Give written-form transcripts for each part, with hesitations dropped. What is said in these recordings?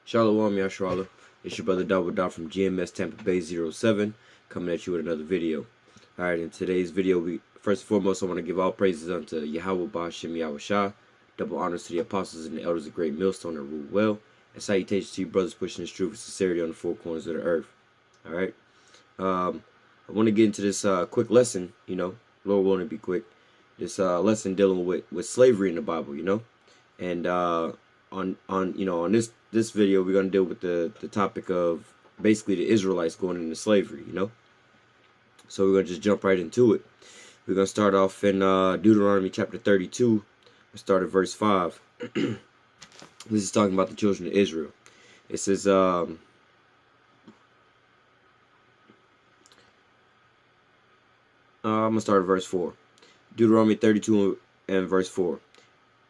Shalom, Yashrala. It's your brother Double Dot from GMS Tampa Bay 07, coming at you with another video. Alright, in today's video, first and foremost, I want to give all praises unto Yahweh Ba'Shem Yahweh Shah, double honors to the apostles and the elders of Great Millstone that rule well, and salutations to you brothers pushing this truth with sincerity on the four corners of the earth. Alright, I want to get into this quick lesson, Lord willing to be quick. This lesson dealing with slavery in the Bible, and on this video we're going to deal with the topic of basically the Israelites going into slavery, so we're going to just jump right into it. We're going to start off in Deuteronomy chapter 32. We'll start at verse 5. This is talking about the children of Israel. It says I'm going to start at verse 4. Deuteronomy 32 and verse 4,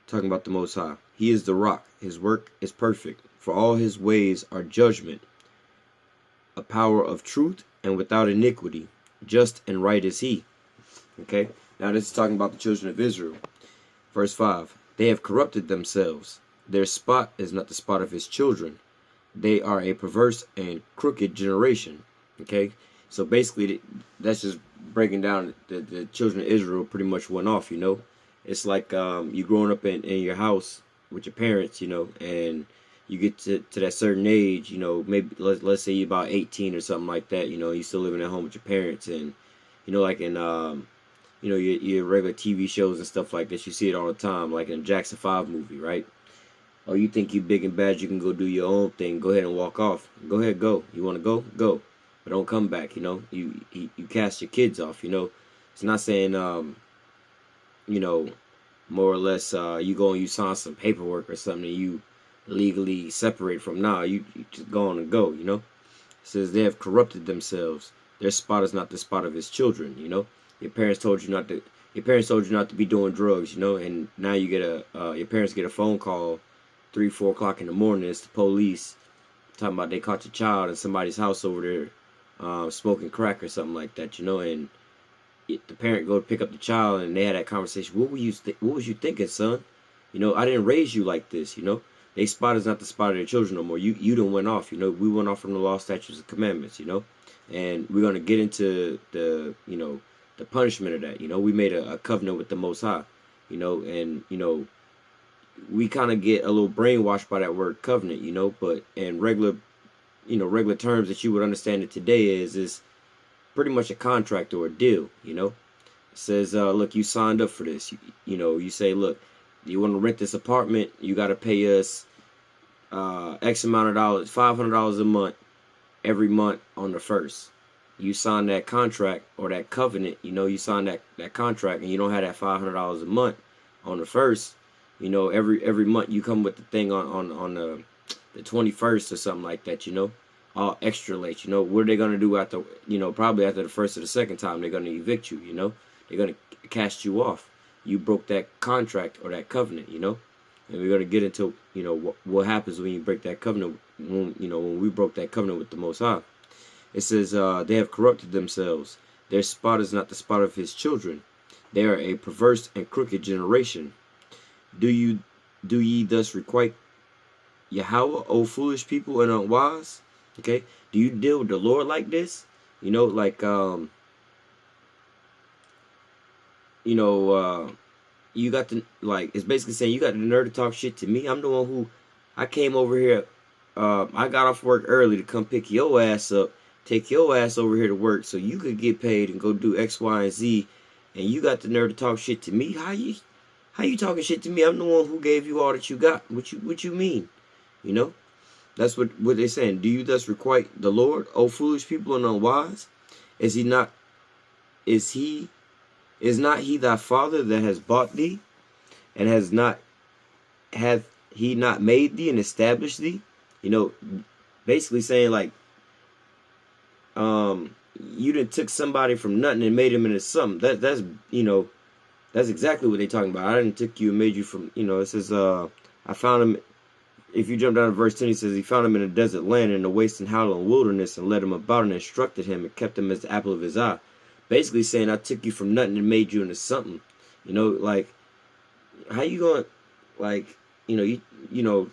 talking about the Most High. He is the rock, his work is perfect, for all his ways are judgment, a power of truth and without iniquity, just and right is he. Okay, now this is talking about the children of Israel. Verse 5, they have corrupted themselves, their spot is not the spot of his children, they are a perverse and crooked generation. Okay, so basically that's just breaking down the children of Israel pretty much went off. It's like you growing up in your house with your parents, and you get to that certain age, maybe let's say you're about 18 or something like that, you still living at home with your parents, and like in your regular TV shows and stuff like this, you see it all the time, like in Jackson 5 movie, right? Oh, you think you big and bad, you can go do your own thing, go ahead and walk off, go ahead, go, you want to go, but don't come back. You cast your kids off. It's not saying more or less you go and you sign some paperwork or something and you legally separate from. Now you just go on and go. It says they have corrupted themselves, their spot is not the spot of his children. Your parents told you not to be doing drugs, and now you get your parents get a phone call 3-4 o'clock in the morning. It's the police talking about they caught your child in somebody's house over there smoking crack or something like that, and the parent go to pick up the child and they had that conversation. What was you thinking, son? I didn't raise you like this. They spot is not the spot of their children no more. You done went off. We went off from the law, statutes, and commandments. And we're gonna get into the the punishment of that. We made a covenant with the Most High. And we kind of get a little brainwashed by that word covenant. But in regular terms that you would understand it today is pretty much a contract or a deal. It says, look, you signed up for this. You say, look, you want to rent this apartment, you got to pay us X amount of dollars, $500 a month, every month on the 1st. You sign that contract or that covenant, you sign that contract, and you don't have that $500 a month on the 1st. Every month you come with the thing on the 21st or something like that, all extra late. What are they going to do after, probably after the first or the second time? They're going to evict you, they're going to cast you off. You broke that contract or that covenant, and we're going to get into, what happens when you break that covenant, when we broke that covenant with the Most High. It says, they have corrupted themselves. Their spot is not the spot of his children. They are a perverse and crooked generation. Do ye thus requite Yahweh, O foolish people and unwise? Okay, do you deal with the Lord like this? You got the, it's basically saying you got the nerve to talk shit to me. I'm the one who, I came over here, I got off work early to come pick your ass up, take your ass over here to work so you could get paid and go do X, Y, and Z, and you got the nerve to talk shit to me? How you talking shit to me? I'm the one who gave you all that you got. What you mean? That's what they're saying. Do you thus requite the Lord, O foolish people and unwise? Is not he thy father that has bought thee, and hath he not made thee and established thee? Basically saying like, you done took somebody from nothing and made him into something. That's exactly what they're talking about. I didn't took you and made you from, it says, I found him. If you jump down to verse 10, he says, he found him in a desert land, in the waste and howling wilderness, and led him about and instructed him and kept him as the apple of his eye. Basically saying, I took you from nothing and made you into something. Like, how you going, like, this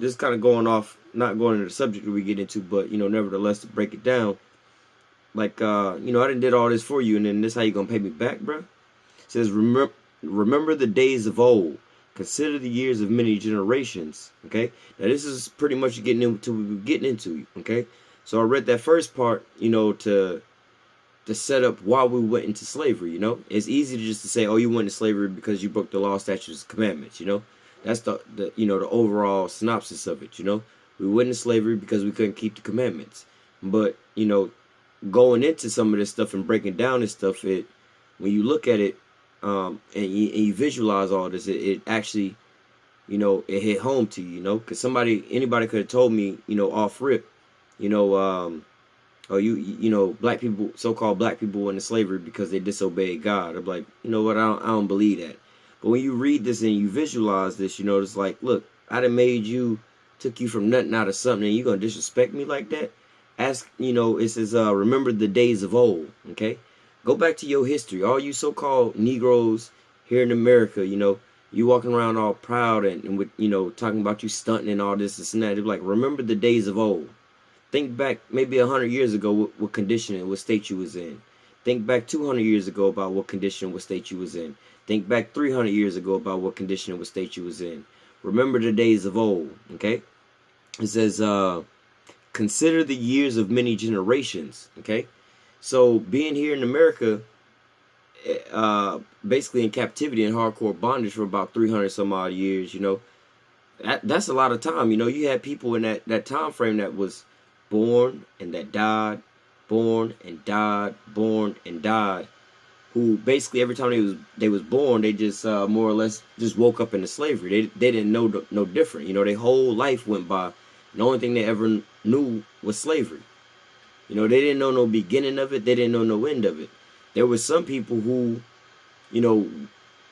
is kind of going off, not going into the subject that we get into, but nevertheless, to break it down, like I done did all this for you, and then this how you gonna pay me back, bro? It says, remember the days of old, consider the years of many generations. Okay, now this is pretty much getting into what we're getting into. Okay, so I read that first part, to set up why we went into slavery. It's easy to just to say, oh, you went into slavery because you broke the law, statutes, and commandments. That's the overall synopsis of it. We went into slavery because we couldn't keep the commandments. But going into some of this stuff and breaking down this stuff, when you look at it, and you visualize all this, it actually, it hit home to you. Because anybody could have told me, off rip, oh, black people, so-called black people went into slavery because they disobeyed God. I'm like, you know what, I don't believe that. But when you read this and you visualize this, it's like, look, I done made you, took you from nothing out of something, and you gonna disrespect me like that? Ask, it says, remember the days of old. Okay, go back to your history. All you so-called Negroes here in America, you walking around all proud and with, talking about you stunting and all this and that. They're like, remember the days of old. Think back maybe 100 years ago what condition and what state you was in. Think back 200 years ago about what condition and what state you was in. Think back 300 years ago about what condition and what state you was in. Remember the days of old. Okay, it says, consider the years of many generations. Okay, so being here in America, basically in captivity and hardcore bondage for about 300 some odd years, that's a lot of time. You had people in that time frame that was born and that died, born and died, born and died, who basically every time they was born, they just more or less just woke up into slavery. They didn't know no different. Their whole life went by, and the only thing they ever knew was slavery. They didn't know no beginning of it. They didn't know no end of it. There was some people who,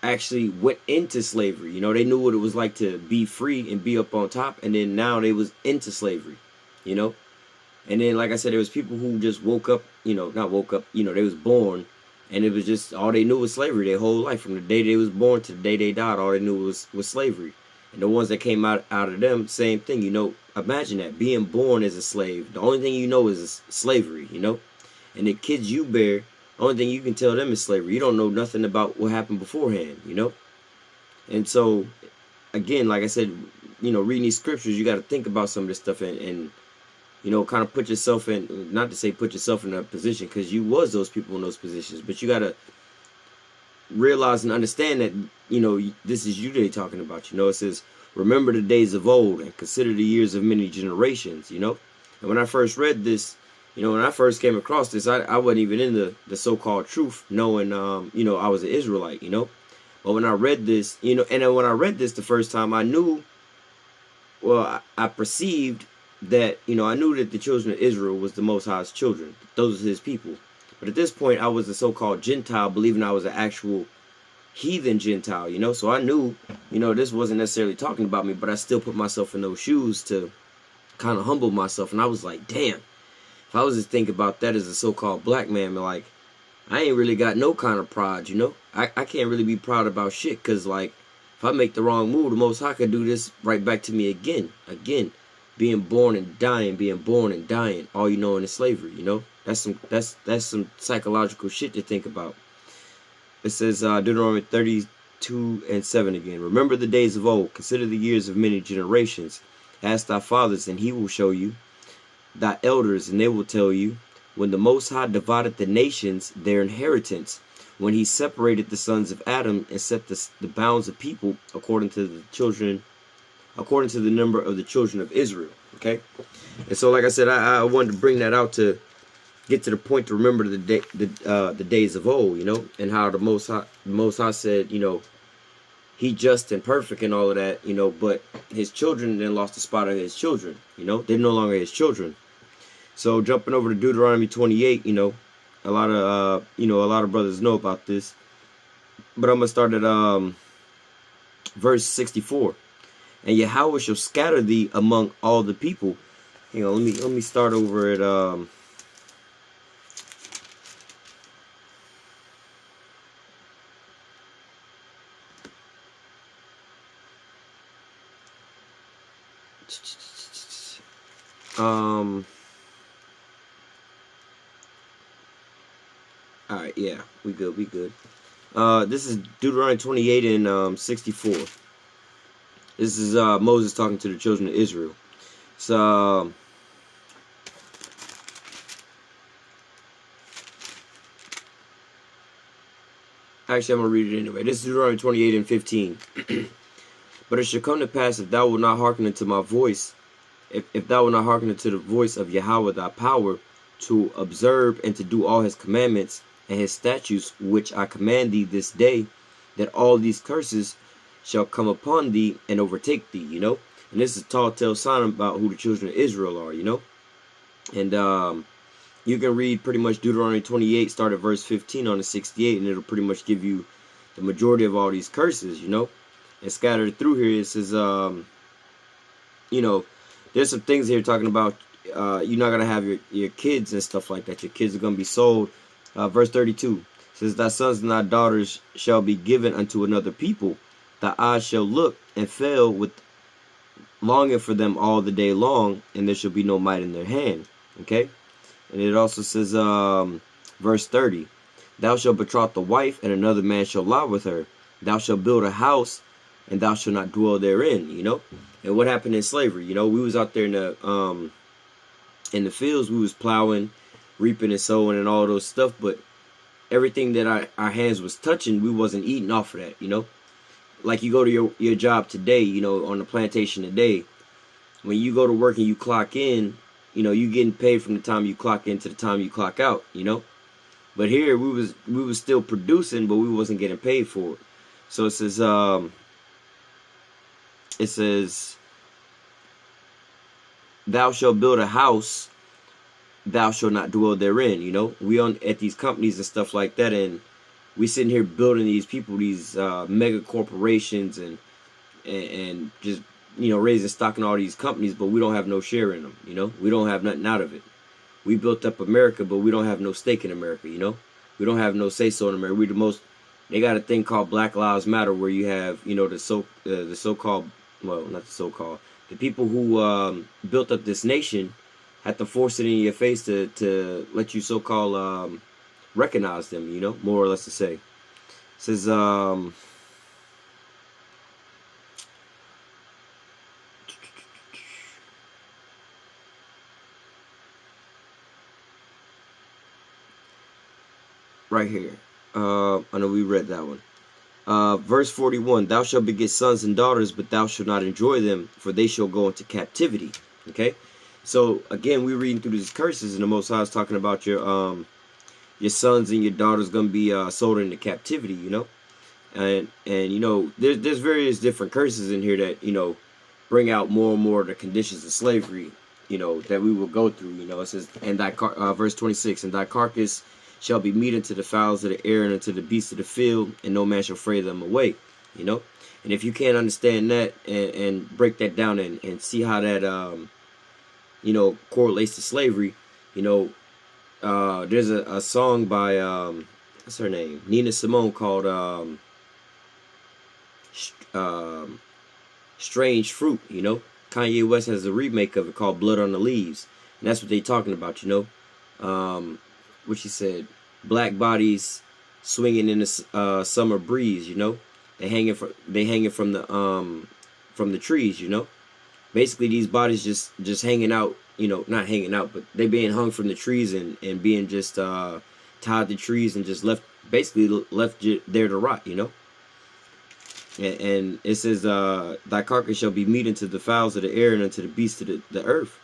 actually went into slavery. They knew what it was like to be free and be up on top, and then now they was into slavery. And then, like I said, there was people who just woke up, not woke up, they was born, and it was just, all they knew was slavery their whole life. From the day they was born to the day they died, all they knew was slavery. And the ones that came out of them, same thing, imagine that, being born as a slave. The only thing you know is slavery, and the kids you bear, the only thing you can tell them is slavery. You don't know nothing about what happened beforehand, And so, again, like I said, reading these scriptures, you got to think about some of this stuff and kind of put yourself in, not to say put yourself in a position, because you was those people in those positions, but you got to realize and understand that, this is you they talking about. It says, remember the days of old and consider the years of many generations, And when I first read this, when I first came across this, I wasn't even in the so-called truth, knowing, I was an Israelite, But when I read this, and then when I read this the first time, I knew, well, I perceived that, I knew that the children of Israel was the Most High's children. Those are his people. But at this point, I was a so-called Gentile, believing I was an actual heathen Gentile, So I knew, this wasn't necessarily talking about me, but I still put myself in those shoes to kind of humble myself. And I was like, damn, if I was to think about that as a so-called black man, like, I ain't really got no kind of pride, I can't really be proud about shit, because, like, if I make the wrong move, the Most High could do this right back to me again. Being born and dying, all you know in is slavery, That's some psychological shit to think about. It says, Deuteronomy 32:7 again. Remember the days of old, consider the years of many generations. Ask thy fathers, and he will show you, thy elders, and they will tell you, when the Most High divided the nations their inheritance, when he separated the sons of Adam and set the bounds of people according to the number of the children of Israel. Okay, and so, like I said, I wanted to bring that out to get to the point to remember the days of old, and how the Most High said, he just and perfect and all of that, but his children then lost the spot of his children, they're no longer his children. So jumping over to Deuteronomy 28, a lot of brothers know about this, but I'm gonna start at verse 64. And Yahweh shall scatter thee among all the people. Hang on, let me start over at All right, yeah, we good, we good. This is Deuteronomy 28 and 64. This is Moses talking to the children of Israel. So actually, I'm gonna read it anyway. This is Deuteronomy 28 and 15. But it shall come to pass, if thou wilt not hearken unto my voice, if thou wilt not hearken unto the voice of Yahweh thy power, to observe and to do all his commandments and his statutes which I command thee this day, that all these curses shall come upon thee and overtake thee, And this is a tall tale sign about who the children of Israel are, And you can read pretty much Deuteronomy 28, start at verse 15 on the 68, and it'll pretty much give you the majority of all these curses, And scattered through here, it says, there's some things here talking about you're not going to have your kids and stuff like that. Your kids are going to be sold. Verse 32 says, thy sons and thy daughters shall be given unto another people. Thy eyes shall look and fail with longing for them all the day long, and there shall be no might in their hand. Okay? And it also says, verse 30, thou shalt betroth the wife, and another man shall lie with her. Thou shalt build a house, and thou shalt not dwell therein, And what happened in slavery? We was out there in the fields, we was plowing, reaping and sowing and all those stuff, but everything that our hands was touching, we wasn't eating off of that, Like you go to your job today, on the plantation today, when you go to work and you clock in, you getting paid from the time you clock in to the time you clock out, But here we was still producing, but we wasn't getting paid for it. So it says, thou shalt build a house, thou shalt not dwell therein. We on at these companies and stuff like that, and we sitting here building these people, these mega corporations, and just raising stock in all these companies, but we don't have no share in them. We don't have nothing out of it. We built up America, but we don't have no stake in America. We don't have no say so in America. We the most. They got a thing called Black Lives Matter, where you have the so-called, well, not the so-called, the people who built up this nation had to force it in your face to let you so-called recognize them. More or less to say. It says right here. I know we read that one. Verse 41, thou shalt beget sons and daughters, but thou shalt not enjoy them, for they shall go into captivity. Okay? So, again, we're reading through these curses, and the Most High is talking about your sons and your daughters going to be sold into captivity, And there's various different curses in here that, bring out more and more of the conditions of slavery, that we will go through, It says, and verse 26, and thy carcass shall be meat unto the fowls of the air and unto the beasts of the field, and no man shall fray them away, And if you can't understand that and break that down and see how that, correlates to slavery, there's a song by, what's her name? Nina Simone, called Strange Fruit, Kanye West has a remake of it called Blood on the Leaves. And that's what they talking about, what she said, black bodies swinging in the summer breeze, they hanging from the trees, basically these bodies just hanging out, not hanging out, but they being hung from the trees and being just tied to trees and just left there to rot, and it says, thy carcass shall be meat unto the fowls of the air and unto the beasts of the earth,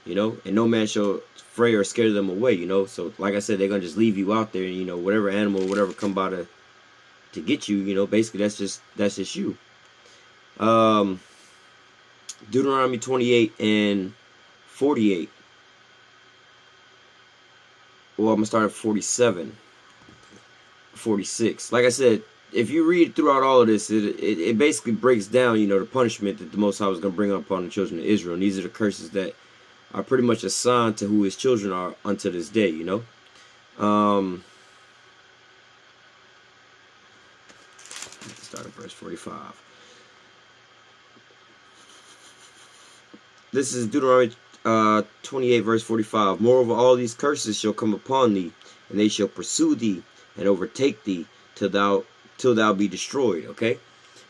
and no man shall fray or scare them away, So like I said, they're gonna just leave you out there, and whatever animal, whatever come by to get you, basically that's just you. Deuteronomy 28 and 48. Well, I'm gonna start at 47, 46. Like I said, if you read throughout all of this, it basically breaks down, the punishment that the Most High was gonna bring upon the children of Israel, and these are the curses that are pretty much assigned to who his children are unto this day, Start at verse 45. This is Deuteronomy 28 verse 45. Moreover, all these curses shall come upon thee, and they shall pursue thee and overtake thee till thou be destroyed. Okay,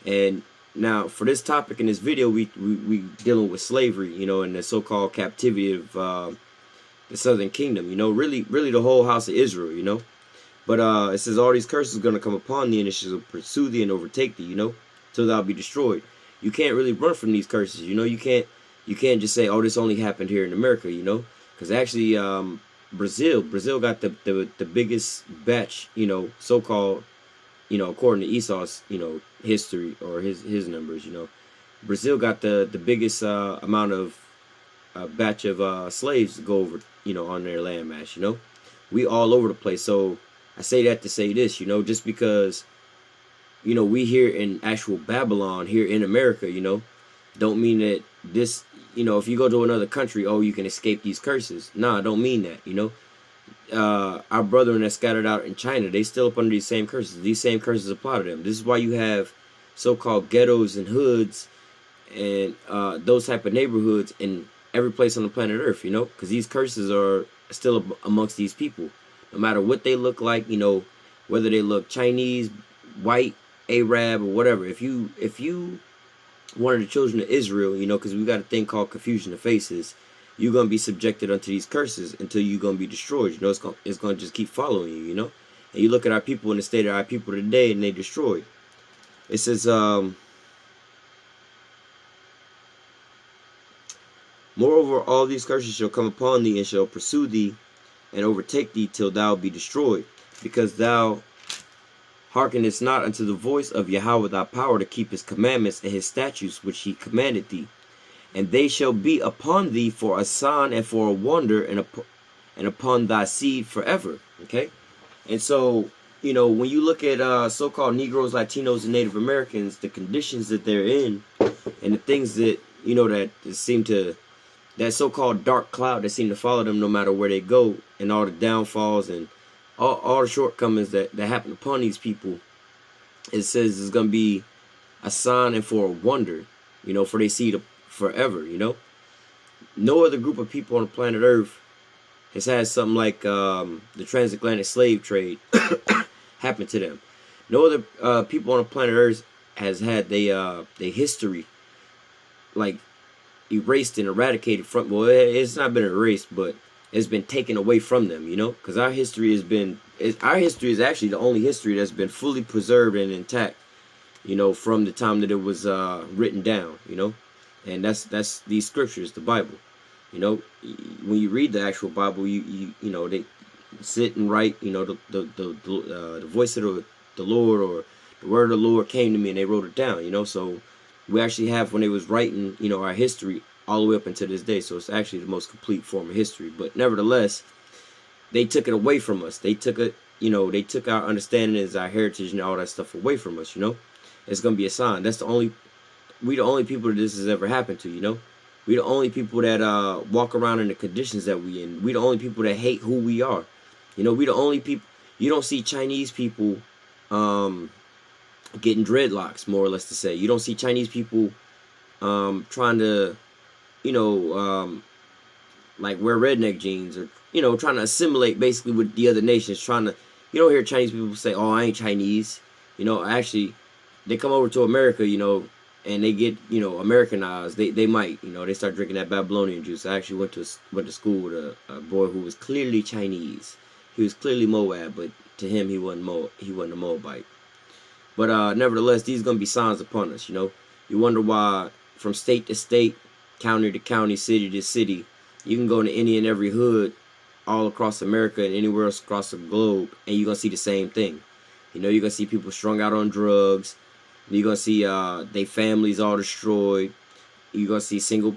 and now for this topic in this video, we dealing with slavery, you know, and the so-called captivity of the Southern Kingdom. You know, really the whole house of Israel. You know, but it says all these curses are going to come upon thee, and it shall pursue thee and overtake thee. You know, till thou be destroyed. You can't really run from these curses. You know, you can't just say, oh, this only happened here in America, you know, because actually Brazil got the biggest batch, you know, so-called, you know, according to Esau's, you know, history or his numbers, you know, Brazil got the biggest amount of batch of slaves to go over, you know, on their landmass. You know, we all over the place. So I say that to say this, you know, just because, you know, we here in actual Babylon here in America, you know, don't mean that this, you know, if you go to another country, oh, you can escape these curses. Nah, I don't mean that, you know. Our brethren that scattered out in China, they still up under these same curses. These same curses apply to them. This is why you have so-called ghettos and hoods and those type of neighborhoods in every place on the planet Earth, you know, because these curses are still amongst these people. No matter what they look like, you know, whether they look Chinese, white, Arab, or whatever. If you one of the children of Israel, you know, because we got a thing called confusion of faces, you're going to be subjected unto these curses until you're going to be destroyed. You know, it's going to just keep following you, you know. And you look at our people in the state of our people today, and they destroyed. It says, moreover, all these curses shall come upon thee, and shall pursue thee, and overtake thee till thou be destroyed, because thou hearkenest not unto the voice of Yahweh thy power to keep his commandments and his statutes which he commanded thee. And they shall be upon thee for a sign and for a wonder, and upon thy seed forever. Okay? And so, you know, when you look at so-called Negroes, Latinos, and Native Americans, the conditions that they're in, and the things that, you know, that seem to, that so-called dark cloud that seem to follow them no matter where they go, and all the downfalls and all the shortcomings that happen upon these people, it says it's going to be a sign and for a wonder, you know, for they seed forever, you know. No other group of people on the planet Earth has had something like the Transatlantic Slave Trade happen to them. No other people on the planet Earth has had their history like erased and eradicated from, well, it's not been erased, but it's been taken away from them, you know, because our history is actually the only history that's been fully preserved and intact, you know, from the time that it was written down, you know. And that's these scriptures, the Bible, you know. When you read the actual Bible, you know, they sit and write, you know, the voice of the Lord, or the word of the Lord came to me, and they wrote it down, you know. So we actually have, when they was writing, you know, our history all the way up until this day. So it's actually the most complete form of history. But nevertheless, they took it away from us. They took it, you know, they took our understanding as our heritage and all that stuff away from us, you know. It's going to be a sign. We the only people that this has ever happened to, you know. We the only people that walk around in the conditions that we in. We the only people that hate who we are. You know, we the only people, you don't see Chinese people getting dreadlocks, more or less to say. You don't see Chinese people trying to, you know, like wear redneck jeans, or, you know, trying to assimilate basically with the other nations, trying to, you don't hear Chinese people say, oh, I ain't Chinese. You know, actually, they come over to America, you know, and they get, you know, Americanized. They might, you know, they start drinking that Babylonian juice. I actually went to school with a boy who was clearly Chinese. He was clearly Moab, but to him he wasn't a Moabite. But nevertheless, these are gonna be signs upon us, you know. You wonder why from state to state, county to county, city to city, you can go into any and every hood all across America and anywhere else across the globe, and you're gonna see the same thing. You know, you're gonna see people strung out on drugs. You're gonna see their families all destroyed. You're gonna see single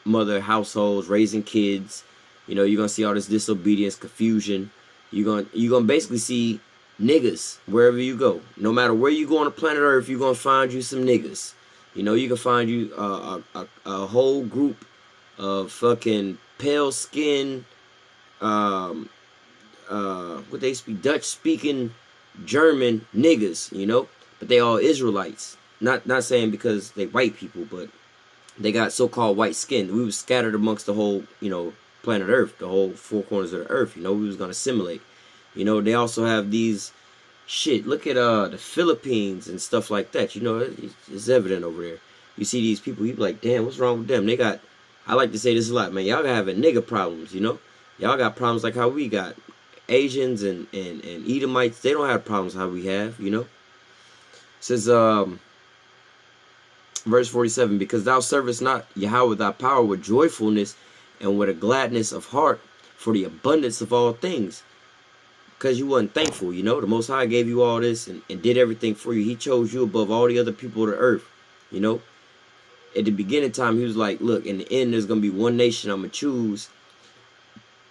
mother households raising kids. You know, you're gonna see all this disobedience, confusion. You're gonna basically see niggas wherever you go. No matter where you go on the planet Earth, you're gonna find you some niggas. You know, you can find you a whole group of fucking pale skin, what they speak, Dutch speaking German niggas, you know, but they all Israelites. Not saying because they white people, but They got so-called white skin. We was scattered amongst the whole, planet Earth, the whole four corners of the Earth. We was gonna assimilate. They also have these shit. Look at the Philippines and stuff like that. It's evident over there. You see these people, you be like, damn, what's wrong with them? They got. I like to say this a lot, man. Y'all got having nigga problems. Y'all got problems like how we got. Asians and Edomites, they don't have problems how we have. It says verse 47, because thou servest not Yahweh thy power with joyfulness and with a gladness of heart for the abundance of all things. Because you wasn't thankful, the Most High gave you all this and did everything for you. He chose you above all the other people of the earth. At the beginning time, he was like, look, in the end, there's going to be one nation I'm going to choose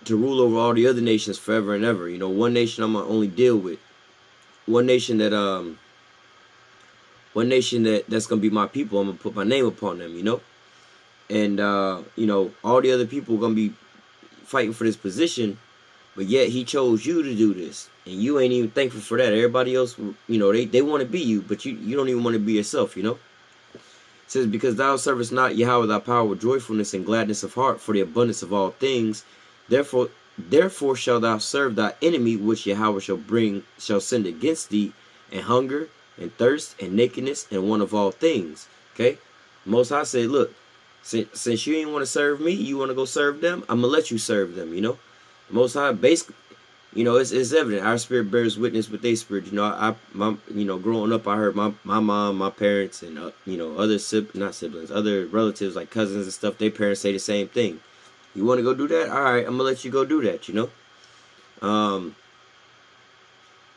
to rule over all the other nations forever and ever. One nation I'm going to only deal with. One nation that's gonna be my people. I'm gonna put my name upon them, and all the other people are gonna be fighting for this position, but yet he chose you to do this, and you ain't even thankful for that. Everybody else, they want to be you, but you don't even want to be yourself. It says, because thou servest not Yahweh thy power with joyfulness and gladness of heart for the abundance of all things, therefore shalt thou serve thy enemy, which Yahweh shall send against thee, and hunger and thirst and nakedness and want of all things. Okay, Most High said, look, since you ain't want to serve me, you want to go serve them, I'm gonna let you serve them. The Most High basically, it's evident our spirit bears witness with their spirit. Growing up, I heard my mom, my parents, and other other relatives like cousins and stuff, their parents say the same thing. You want to go do that? All right, I'm gonna let you go do that.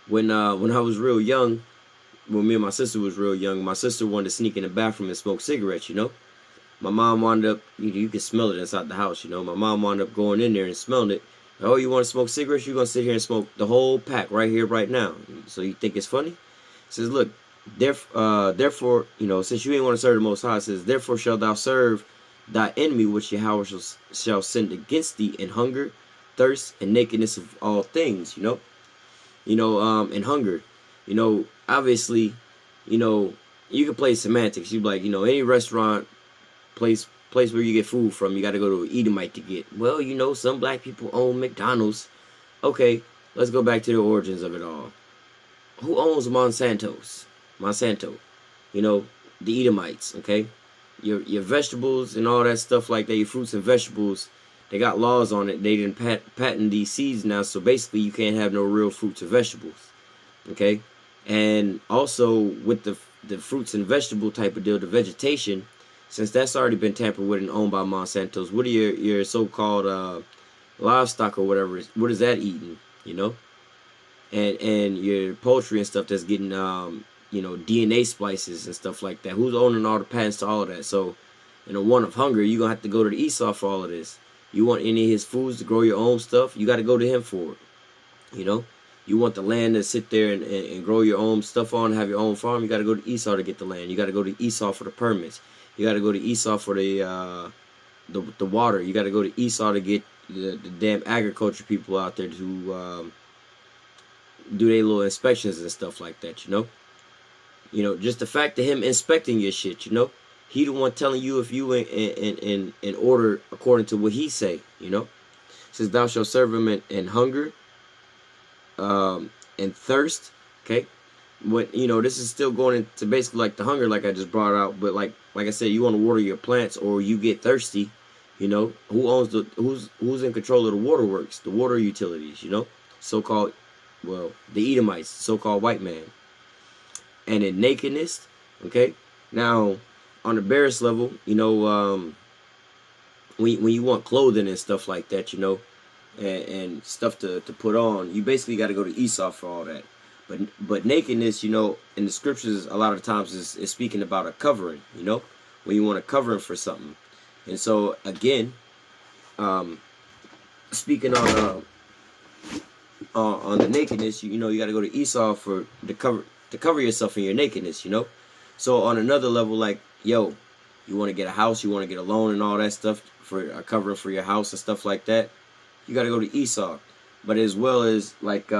When I was real young, when me and my sister was real young, my sister wanted to sneak in the bathroom and smoke cigarettes. My mom wound up, you can smell it inside the house. My mom wound up going in there and smelling it. Oh, you want to smoke cigarettes? You're gonna sit here and smoke the whole pack right here, right now. So you think it's funny? It says, look, therefore, since you ain't want to serve the Most High, it says, therefore shalt thou serve thy enemy, which Yahweh shall send against thee in hunger, thirst, and nakedness of all things. And hunger. Obviously, you can play semantics. You be like, any restaurant, place where you get food from, you got to go to an Edomite to get. Well, some black people own McDonald's. Okay, let's go back to the origins of it all. Who owns Monsanto? The Edomites. Okay, your vegetables and all that stuff like that, your fruits and vegetables, they got laws on it. They didn't patent these seeds now, so basically you can't have no real fruits or vegetables. Okay. And also with the fruits and vegetable type of deal, the vegetation, since that's already been tampered with and owned by Monsanto's, what are your so-called livestock or whatever? What is that eating? And your poultry and stuff that's getting DNA splices and stuff like that. Who's owning all the patents to all of that? So in a one of hunger, you're gonna have to go to the Esau for all of this. You want any of his foods to grow your own stuff, you got to go to him for it. You want the land to sit there and grow your own stuff on, have your own farm, you got to go to Esau to get the land. You got to go to Esau for the permits. You got to go to Esau for the water. You got to go to Esau to get the damn agriculture people out there to do their little inspections and stuff like that, Just the fact of him inspecting your shit, he the one telling you if you in order according to what he say, Says thou shalt serve him in hunger, and thirst. Okay, what this is still going into basically like the hunger, like I just brought out, but like I said, you want to water your plants or you get thirsty. Who owns who's in control of the waterworks, the water utilities? So-called, well, the Edomites, so-called white man. And in nakedness. Okay, now on the barest level, when you want clothing and stuff like that, and stuff to put on, you basically got to go to Esau for all that. But nakedness, in the scriptures, a lot of times is speaking about a covering, when you want a covering for something. And so again, speaking on the nakedness, you got to go to Esau for to cover yourself in your nakedness, So on another level, like, yo, you want to get a house, you want to get a loan and all that stuff for a covering for your house and stuff like that, you got to go to Esau. But as well as like, you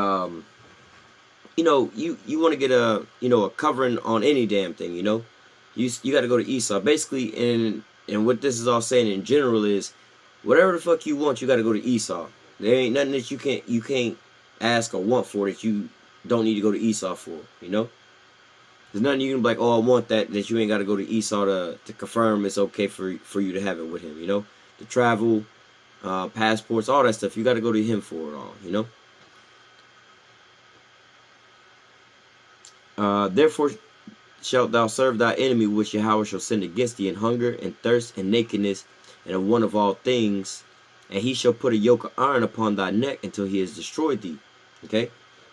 want to get a covering on any damn thing, you got to go to Esau. Basically, in And what this is all saying in general is, whatever the fuck you want, you got to go to Esau. There ain't nothing that you can't ask or want for that you don't need to go to Esau for. You know, there's nothing you can be like, oh, I want that you ain't got to go to Esau to confirm it's okay for you to have it with him. You know, to travel, passports, all that stuff. You got to go to him for it all. You know. Therefore shalt thou serve thy enemy, which Yahweh shall send against thee, in hunger and thirst and nakedness, and of want of all things, and he shall put a yoke of iron upon thy neck until he has destroyed thee. Okay,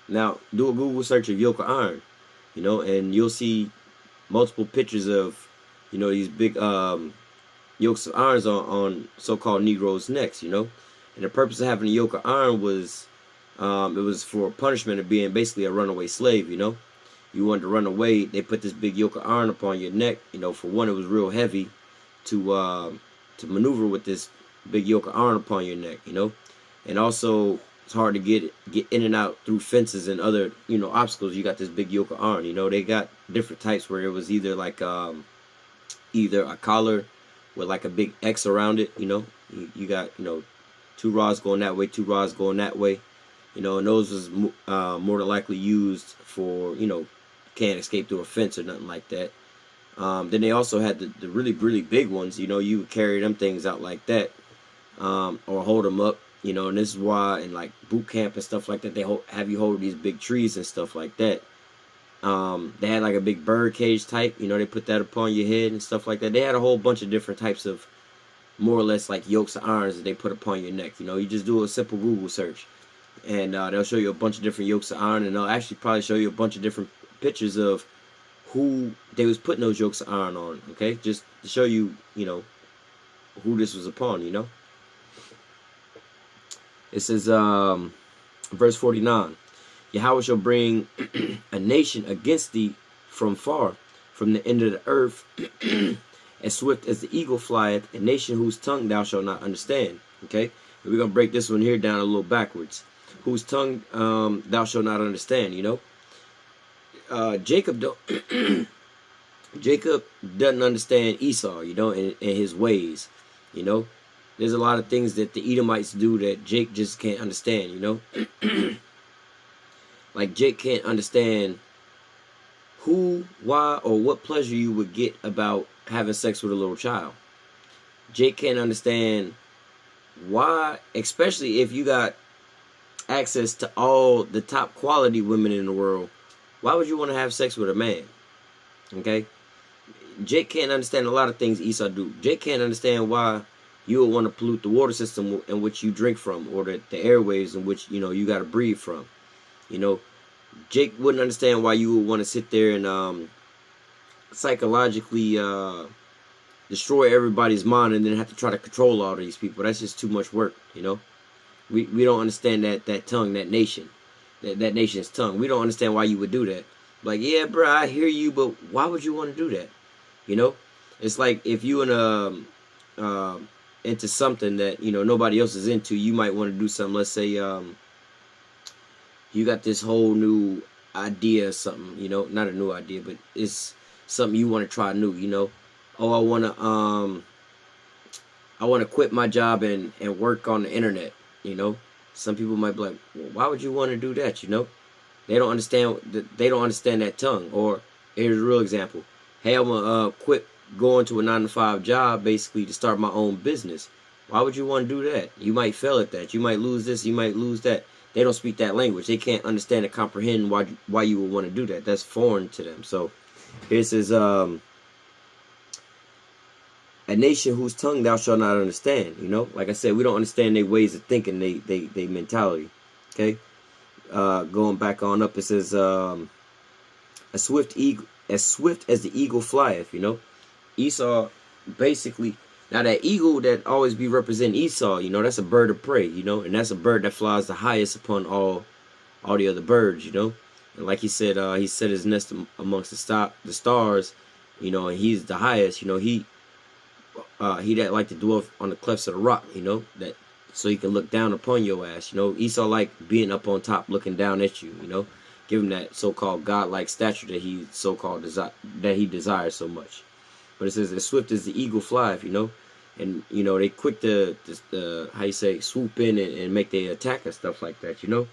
now do a Google search of yoke of iron, you know, and you'll see multiple pictures of, you know, these big yokes of irons on so-called Negroes' necks, you know. And the purpose of having a yoke of iron was, it was for punishment of being basically a runaway slave, you know. You wanted to run away, they put this big yoke of iron upon your neck. You know, for one, it was real heavy to maneuver with this big yoke of iron upon your neck, you know. And also, it's hard to get in and out through fences and other, you know, obstacles. You got this big yoke of iron, you know. They got different types where it was either like either a collar with like a big X around it, you know. You got, you know, 2 rods going that way, 2 rods going that way, you know. And those was more than likely used for, you know, can't escape through a fence or nothing like that. Then they also had the really, really big ones. You know, you would carry them things out like that, or hold them up. You know, and this is why in like boot camp and stuff like that, they have you hold these big trees and stuff like that. They had like a big bird cage type. You know, they put that upon your head and stuff like that. They had a whole bunch of different types of, more or less like yokes of irons that they put upon your neck. You know, you just do a simple Google search, and they'll show you a bunch of different yokes of iron, and they'll actually probably show you a bunch of different pictures of who they was putting those yokes of iron on, okay? Just to show you, you know, who this was upon, you know? It says, verse 49, Yahweh shall bring a nation against thee from far, from the end of the earth, as swift as the eagle flieth, a nation whose tongue thou shalt not understand, okay? And we're going to break this one here down a little backwards. Whose tongue thou shalt not understand, you know? Jacob doesn't understand Esau, you know, and his ways, you know. There's a lot of things that the Edomites do that Jake just can't understand, you know. Like Jake can't understand who, why, or what pleasure you would get about having sex with a little child. Jake can't understand why, especially if you got access to all the top quality women in the world. Why would you want to have sex with a man? Okay? Jake can't understand a lot of things Esau do. Jake can't understand why you would want to pollute the water system in which you drink from, or the airwaves in which, you know, you got to breathe from. You know, Jake wouldn't understand why you would want to sit there and psychologically destroy everybody's mind and then have to try to control all these people. That's just too much work, you know. We don't understand that tongue, that nation. That nation's tongue. We don't understand why you would do that. Like, yeah, bro, I hear you, but why would you want to do that? You know, it's like if you into something that, you know, nobody else is into, you might want to do something. Let's say you got this whole new idea or something, you know, not a new idea, but it's something you want to try new, you know. Oh, I want to quit my job and work on the internet, you know. Some people might be like, well, why would you want to do that, you know? They don't understand that tongue. Or here's a real example. Hey, I'm gonna quit going to a 9-to-5 job basically to start my own business. Why would you want to do that? You might fail at that. You might lose this, you might lose that. They don't speak that language. They can't understand and comprehend why you would want to do that. That's foreign to them. So here it says, a nation whose tongue thou shalt not understand. You know, like I said, we don't understand their ways of thinking, they mentality. Okay, going back on up, it says, a swift as the eagle flieth. You know, Esau basically. Now that eagle that always be representing Esau, you know, that's a bird of prey. You know, and that's a bird that flies the highest upon all the other birds. You know, and like he said his nest amongst the stars. You know, and he's the highest. You know, he that like to dwell on the clefts of the rock, you know, that so he can look down upon your ass. You know, Esau like being up on top, looking down at you. You know, give him that so-called godlike stature that he desires so much. But it says, as swift as the eagle flieth, you know. And, you know, they quick to how you say, swoop in and make their attack and stuff like that, you know.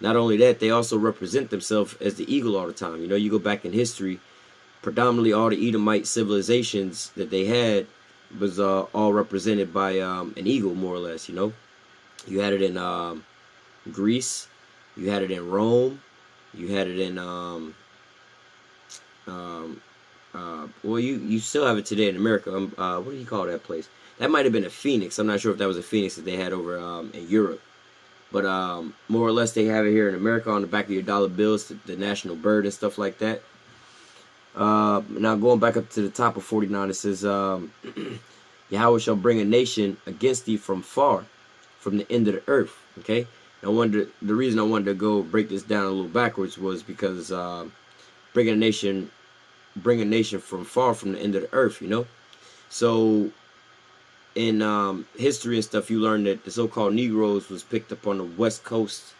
Not only that, they also represent themselves as the eagle all the time. You know, you go back in history, predominantly all the Edomite civilizations that they had was all represented by an eagle, more or less, you know. You had it in Greece, you had it in Rome, you had it in well, you still have it today in America. What do you call that place? That might have been a phoenix. I'm not sure if that was a phoenix that they had over in Europe. But more or less, they have it here in America on the back of your dollar bills, the national bird and stuff like that. Now going back up to the top of 49, it says, Yahweh shall bring a nation against thee from far, from the end of the earth. Okay. The reason I wanted to go break this down a little backwards was because bring a nation from far, from the end of the earth, you know. So in history and stuff, you learn that the so-called Negroes was picked up on the west coast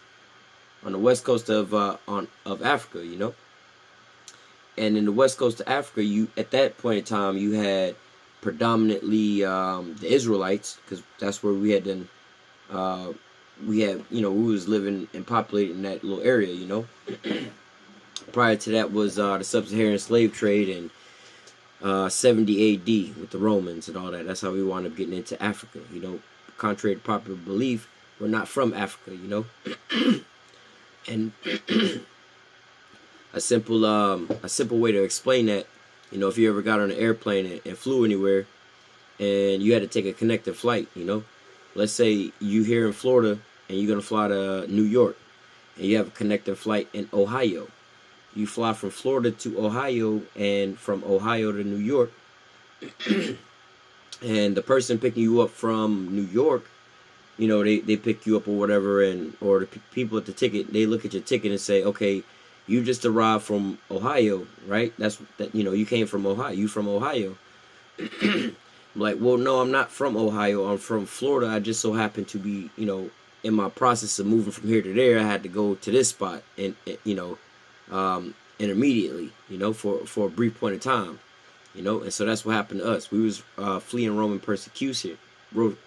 of Africa, you know. And in the west coast of Africa, you at that point in time, you had predominantly the Israelites, because that's where we had you know, we was living and populating that little area, you know. Prior to that was the sub-Saharan slave trade in 70 AD with the Romans and all that. That's how we wound up getting into Africa, you know. Contrary to popular belief, we're not from Africa, you know. And a simple way to explain that, you know, if you ever got on an airplane and flew anywhere and you had to take a connecting flight, you know. Let's say you here in Florida and you're going to fly to New York and you have a connecting flight in Ohio. You fly from Florida to Ohio and from Ohio to New York. And the person picking you up from New York, you know, they pick you up or whatever, or the people at the ticket, they look at your ticket and say, okay, you just arrived from Ohio, right? You know, you came from Ohio. You from Ohio. I'm like, well, no, I'm not from Ohio. I'm from Florida. I just so happened to be, you know, in my process of moving from here to there, I had to go to this spot and you know, intermediately, you know, for a brief point of time, you know. And so that's what happened to us. We was fleeing Roman persecution.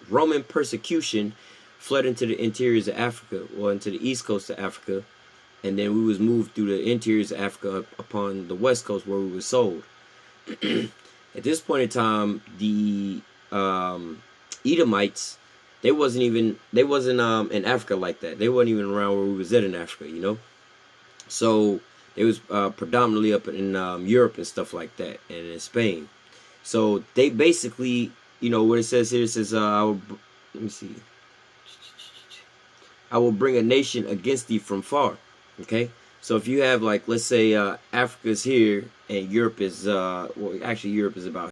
Roman persecution, fled into the interiors of Africa, or into the east coast of Africa, and then we was moved through the interiors of Africa upon the west coast where we were sold. At this point in time, the Edomites, they wasn't in Africa like that. They wasn't even around where we was at in Africa, you know. So it was predominantly up in Europe and stuff like that, and in Spain. So they basically, you know, what it says here, it says, let me see. I will bring a nation against thee from far. Okay, so if you have, like, let's say Africa's here and Europe is well, actually Europe is about